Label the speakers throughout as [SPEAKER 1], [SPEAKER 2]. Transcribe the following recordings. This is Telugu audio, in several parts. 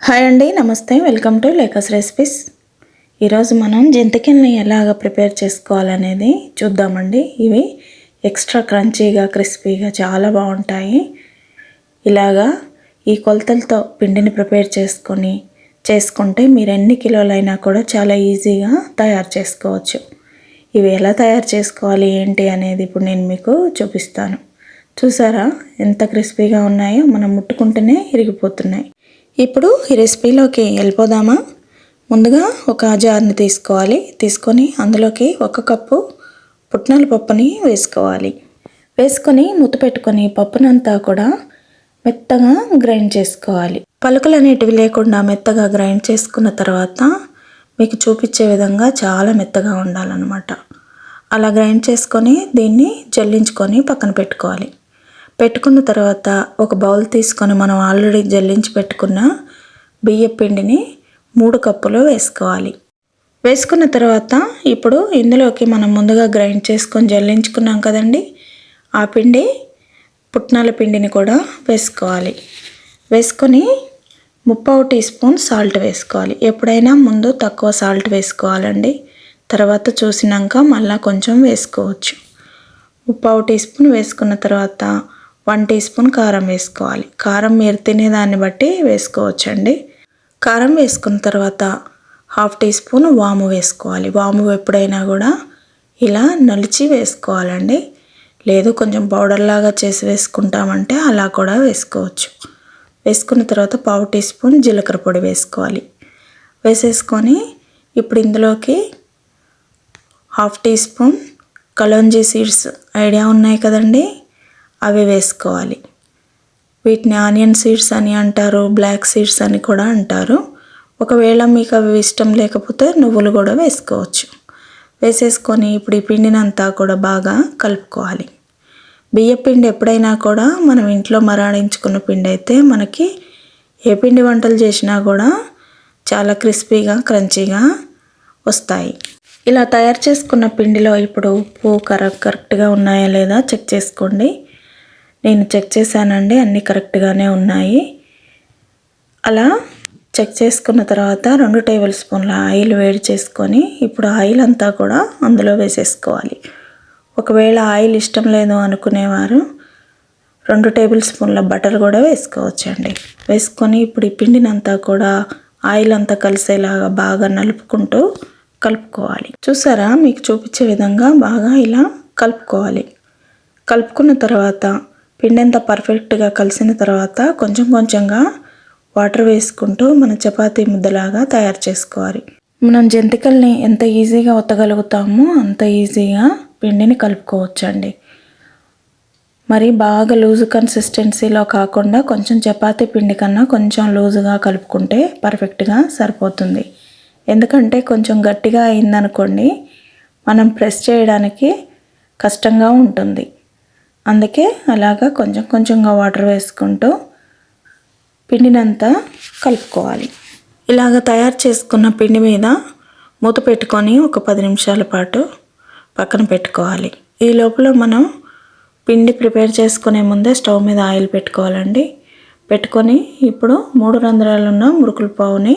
[SPEAKER 1] హాయ్ అండి, నమస్తే. Welcome to Lekha's recipes. ఈరోజు మనం జంతికల్ని ఎలాగ ప్రిపేర్ చేసుకోవాలనేది చూద్దామండి. ఇవి ఎక్స్ట్రా క్రంచీగా క్రిస్పీగా చాలా బాగుంటాయి. ఇలాగా ఈ కొలతలతో పిండిని ప్రిపేర్ చేసుకుంటే మీరు ఎన్ని కిలోలైనా కూడా చాలా ఈజీగా తయారు చేసుకోవచ్చు. ఇవి ఎలా తయారు చేసుకోవాలి ఏంటి అనేది ఇప్పుడు నేను మీకు చూపిస్తాను. చూసారా ఎంత క్రిస్పీగా ఉన్నాయో, మనం ముట్టుకుంటేనే ఇరిగిపోతున్నాయి. ఇప్పుడు ఈ రెసిపీలోకి వెళ్ళిపోదామా. ముందుగా ఒక జార్ని తీసుకొని అందులోకి 1 కప్పు పుట్నాల పప్పుని వేసుకొని మూత పెట్టుకొని పప్పునంతా కూడా మెత్తగా గ్రైండ్ చేసుకోవాలి. పలుకులు అనేటివి లేకుండా మెత్తగా గ్రైండ్ చేసుకున్న తర్వాత మీకు చూపించే విధంగా చాలా మెత్తగా ఉండాలన్నమాట. అలా గ్రైండ్ చేసుకొని దీన్ని జల్లించుకొని పక్కన పెట్టుకున్న తర్వాత ఒక బౌల్ తీసుకొని మనం ఆల్రెడీ జల్లించి పెట్టుకున్న బియ్యం పిండిని 3 కప్పులు వేసుకున్న తర్వాత ఇప్పుడు ఇందులోకి మనం ముందుగా గ్రైండ్ చేసుకొని జల్లించుకున్నాం కదండి, ఆ పుట్నాల పిండిని కూడా వేసుకొని 3/4 టీ స్పూన్ సాల్ట్ వేసుకోవాలి. ఎప్పుడైనా ముందు తక్కువ సాల్ట్ వేసుకోవాలండి, తర్వాత చూసినాక మళ్ళీ కొంచెం వేసుకోవచ్చు. 3/4 టీ స్పూన్ వేసుకున్న తర్వాత 1 టీ స్పూన్ కారం వేసుకోవాలి. కారం మీరు తినేదాన్ని బట్టి వేసుకోవచ్చండి. కారం వేసుకున్న తర్వాత 1/2 టీ స్పూన్ వాము వేసుకోవాలి. వాము ఎప్పుడైనా కూడా ఇలా నలిచి వేసుకోవాలండి, లేదు కొంచెం పౌడర్ లాగా చేసి వేసుకుంటామంటే అలా కూడా వేసుకోవచ్చు. వేసుకున్న తర్వాత 1/4 టీ స్పూన్ జీలకర్ర పొడి వేసేసుకొని ఇప్పుడు ఇందులోకి 1/2 teaspoon kalonji seeds idea ఉన్నాయి కదండి, అవి వేసుకోవాలి. వీటిని ఆనియన్ సీడ్స్ అని అంటారు, బ్లాక్ సీడ్స్ అని కూడా అంటారు. ఒకవేళ మీకు అవి ఇష్టం లేకపోతే నువ్వులు కూడా వేసేసుకొని ఇప్పుడు ఈ పిండినంతా కూడా బాగా కలుపుకోవాలి. బియ్యం పిండి ఎప్పుడైనా కూడా మనం ఇంట్లో మరాడించుకున్న పిండి అయితే మనకి ఏ పిండి వంటలు చేసినా కూడా చాలా క్రిస్పీగా క్రంచీగా వస్తాయి. ఇలా తయారు చేసుకున్న పిండిలో ఇప్పుడు ఉప్పు కరెక్ట్గా ఉన్నాయా లేదా చెక్ చేసుకోండి. నేను చెక్ చేశానండి, అన్నీ కరెక్ట్గానే ఉన్నాయి. అలా చెక్ చేసుకున్న తర్వాత 2 టేబుల్ స్పూన్ల ఆయిల్ వేడి చేసుకొని ఇప్పుడు ఆయిల్ అంతా కూడా అందులో వేసేసుకోవాలి. ఒకవేళ ఆయిల్ ఇష్టం లేదు అనుకునేవారు 2 టేబుల్ స్పూన్ల బటర్ కూడా వేసుకోవచ్చండి. వేసుకొని ఇప్పుడు ఈ పిండినంతా కూడా ఆయిల్ అంతా కలిసేలాగా బాగా కలుపుకోవాలి. చూసారా, మీకు చూపించే విధంగా బాగా ఇలా కలుపుకున్న తర్వాత పిండి అంతా పర్ఫెక్ట్గా కలిసిన తర్వాత కొంచెంగా వాటర్ వేసుకుంటూ మన చపాతీ ముద్దలాగా తయారు చేసుకోవాలి. మనం జంతికల్ని ఎంత ఈజీగా ఒత్తగలుగుతామో అంత ఈజీగా పిండిని కలుపుకోవచ్చండి. మరి బాగా లూజు కన్సిస్టెన్సీలో కాకుండా కొంచెం చపాతీ పిండి కన్నా కొంచెం లూజుగా కలుపుకుంటే పర్ఫెక్ట్గా సరిపోతుంది. ఎందుకంటే కొంచెం గట్టిగా అయిందనుకోండి మనం ప్రెస్ చేయడానికి కష్టంగా ఉంటుంది. అందుకే అలాగా కొంచెంగా వాటర్ వేసుకుంటూ పిండినంతా కలుపుకోవాలి. ఇలాగ తయారు చేసుకున్న పిండి మీద మూత పెట్టుకొని ఒక 10 నిమిషాల పాటు పక్కన పెట్టుకోవాలి. ఈ లోపల మనం పిండి ప్రిపేర్ చేసుకునే ముందే స్టవ్ మీద ఆయిల్ పెట్టుకోవాలండి. పెట్టుకొని ఇప్పుడు 3 రంధ్రాలున్న మురుకుల పావుని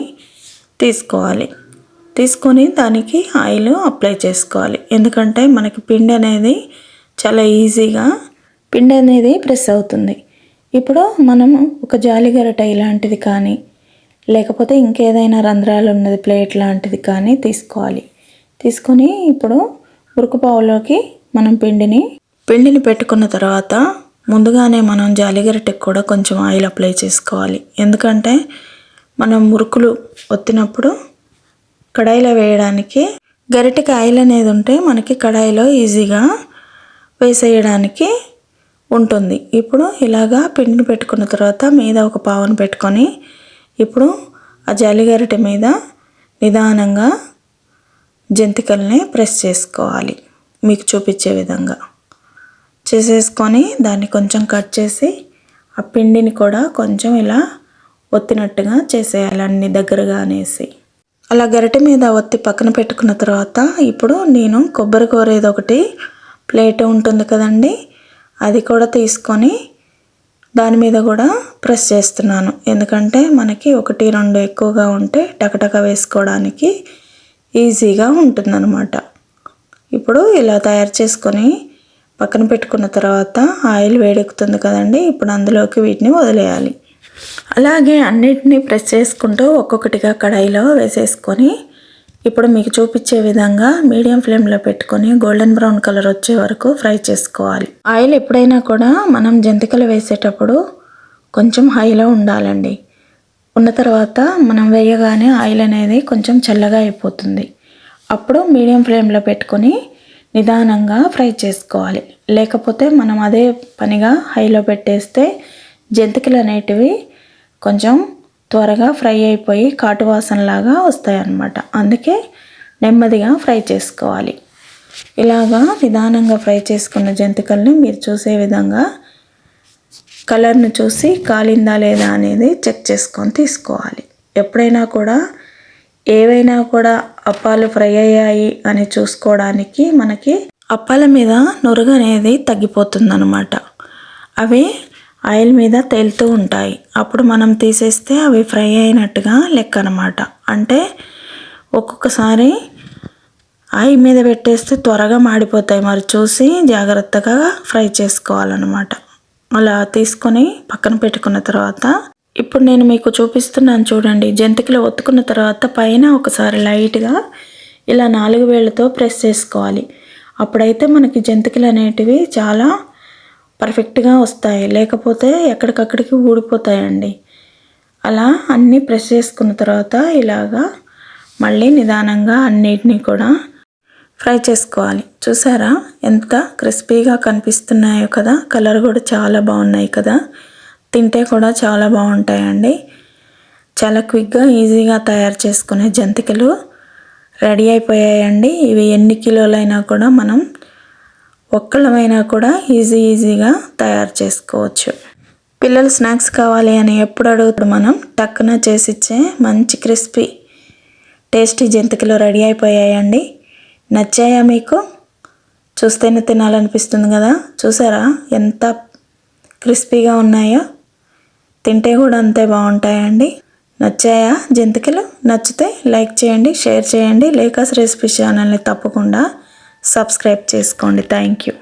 [SPEAKER 1] తీసుకొని దానికి ఆయిల్ అప్లై చేసుకోవాలి. ఎందుకంటే మనకి పిండి అనేది చాలా ఈజీగా ప్రెస్ అవుతుంది. ఇప్పుడు మనము ఒక జాలిగరిట ఇలాంటిది కానీ లేకపోతే ఇంకేదైనా రంధ్రాలు ఉన్నది ప్లేట్ లాంటిది కానీ తీసుకొని ఇప్పుడు మురుకుపావులోకి మనం పిండిని పెట్టుకున్న తర్వాత ముందుగానే మనం జాలిగరిటకి కూడా కొంచెం ఆయిల్ అప్లై చేసుకోవాలి. ఎందుకంటే మనం మురుకులు ఒత్తినప్పుడు కడాయిలో వేయడానికి గరిటెకి ఆయిల్ అనేది ఉంటే మనకి కడాయిలో ఈజీగా వేసేయడానికి ఉంటుంది. ఇప్పుడు ఇలాగా పిండిని పెట్టుకున్న తర్వాత మీద ఒక పావును పెట్టుకొని ఇప్పుడు ఆ జాలిగరిటె మీద నిదానంగా జంతికల్ని ప్రెస్ చేసుకోవాలి. మీకు చూపించే విధంగా చేసేసుకొని దాన్ని కొంచెం కట్ చేసి ఆ పిండిని కూడా కొంచెం ఇలా ఒత్తినట్టుగా చేసేయాలి, అన్ని దగ్గరగా అనేసి. అలా గరిటె మీద ఒత్తి పక్కన పెట్టుకున్న తర్వాత ఇప్పుడు నేను కొబ్బరి కోరేది ఒకటి ప్లేట్ ఉంటుంది కదండి, అది కూడా తీసుకొని దాని మీద కూడా ప్రెస్ చేస్తున్నాను. ఎందుకంటే మనకి 1, 2 ఎక్కువగా ఉంటే టకటక వేసుకోవడానికి ఈజీగా ఉంటుందన్నమాట. ఇప్పుడు ఇలా తయారు చేసుకొని పక్కన పెట్టుకున్న తర్వాత ఆయిల్ వేడెక్కుతుంది కదండి. ఇప్పుడు అందులోకి వీటిని వదిలేయాలి. అలాగే అన్నిటినీ ప్రెస్ చేసుకుంటూ ఒక్కొక్కటిగా కడాయిలో వేసేసుకొని ఇప్పుడు మీకు చూపించే విధంగా మీడియం ఫ్లేమ్లో పెట్టుకొని గోల్డెన్ బ్రౌన్ కలర్ వచ్చే వరకు ఫ్రై చేసుకోవాలి. ఆయిల్ ఎప్పుడైనా కూడా మనం జంతికలు వేసేటప్పుడు కొంచెం హైలో ఉండాలండి. ఉన్న తర్వాత మనం వేయగానే ఆయిల్ అనేది కొంచెం చల్లగా అయిపోతుంది. అప్పుడు మీడియం ఫ్లేమ్లో పెట్టుకొని నిదానంగా ఫ్రై చేసుకోవాలి. లేకపోతే మనం అదే పనిగా హైలో పెట్టేస్తే జంతికలు అనేటివి కొంచెం త్వరగా ఫ్రై అయిపోయి కాటు వాసనలాగా వస్తాయన్నమాట. అందుకే నెమ్మదిగా ఫ్రై చేసుకోవాలి. ఇలాగా నిదానంగా ఫ్రై చేసుకున్న జంతికల్ని మీరు చూసే విధంగా కలర్ను చూసి కాలిందా లేదా అనేది చెక్ చేసుకొని తీసుకోవాలి. ఎప్పుడైనా కూడా ఏవైనా కూడా అప్పాలు ఫ్రై అయ్యాయి అని చూసుకోవడానికి మనకి అప్పాల మీద నురుగు అనేది తగ్గిపోతుందన్నమాట. అవి ఆయిల్ మీద తేలుతూ ఉంటాయి. అప్పుడు మనం తీసేస్తే అవి ఫ్రై అయినట్టుగా లెక్క అన్నమాట. అంటే ఒక్కొక్కసారి ఆయిల్ మీద పెట్టేస్తే త్వరగా మాడిపోతాయి. మరి చూసి జాగ్రత్తగా ఫ్రై చేసుకోవాలన్నమాట. అలా తీసుకొని పక్కన పెట్టుకున్న తర్వాత ఇప్పుడు నేను మీకు చూపిస్తున్నాను చూడండి. జంతికలు ఒత్తుకున్న తర్వాత పైన ఒకసారి లైట్గా ఇలా 4 వేళ్ళతో ప్రెస్ చేసుకోవాలి. అప్పుడైతే మనకి జంతికలు అనేటివి చాలా పర్ఫెక్ట్గా వస్తాయి. లేకపోతే ఎక్కడికక్కడికి ఊడిపోతాయండి. అలా అన్నీ ప్రెస్ చేసుకున్న తర్వాత ఇలాగా మళ్ళీ నిదానంగా అన్నిటినీ కూడా ఫ్రై చేసుకోవాలి. చూసారా ఎంత క్రిస్పీగా కనిపిస్తున్నాయో కదా. కలర్ కూడా చాలా బాగున్నాయి కదా. తింటే కూడా చాలా బాగుంటాయండి. చాలా క్విక్గా ఈజీగా తయారు చేసుకునే జంతికలు రెడీ అయిపోయాయండి. ఇవి ఎన్ని కిలోలైనా కూడా మనం ఒక్కళ్ళమైనా కూడా ఈజీగా తయారు చేసుకోవచ్చు. పిల్లలు స్నాక్స్ కావాలి అని ఎప్పుడు అడుగుతారు, మనం టక్కున చేసిచ్చే మంచి క్రిస్పీ టేస్టీ జంతికలు రెడీ అయిపోయాయండి. నచ్చాయా మీకు? చూస్తేనే తినాలనిపిస్తుంది కదా. చూసారా ఎంత క్రిస్పీగా ఉన్నాయో. తింటే కూడా అంతే బాగుంటాయండి. నచ్చాయా జంతికలు? నచ్చితే లైక్ చేయండి, షేర్ చేయండి. లేకాస్ రెసిపీస్ ఛానల్ని తప్పకుండా సబ్స్క్రైబ్ చేసుకోండి. Thank you.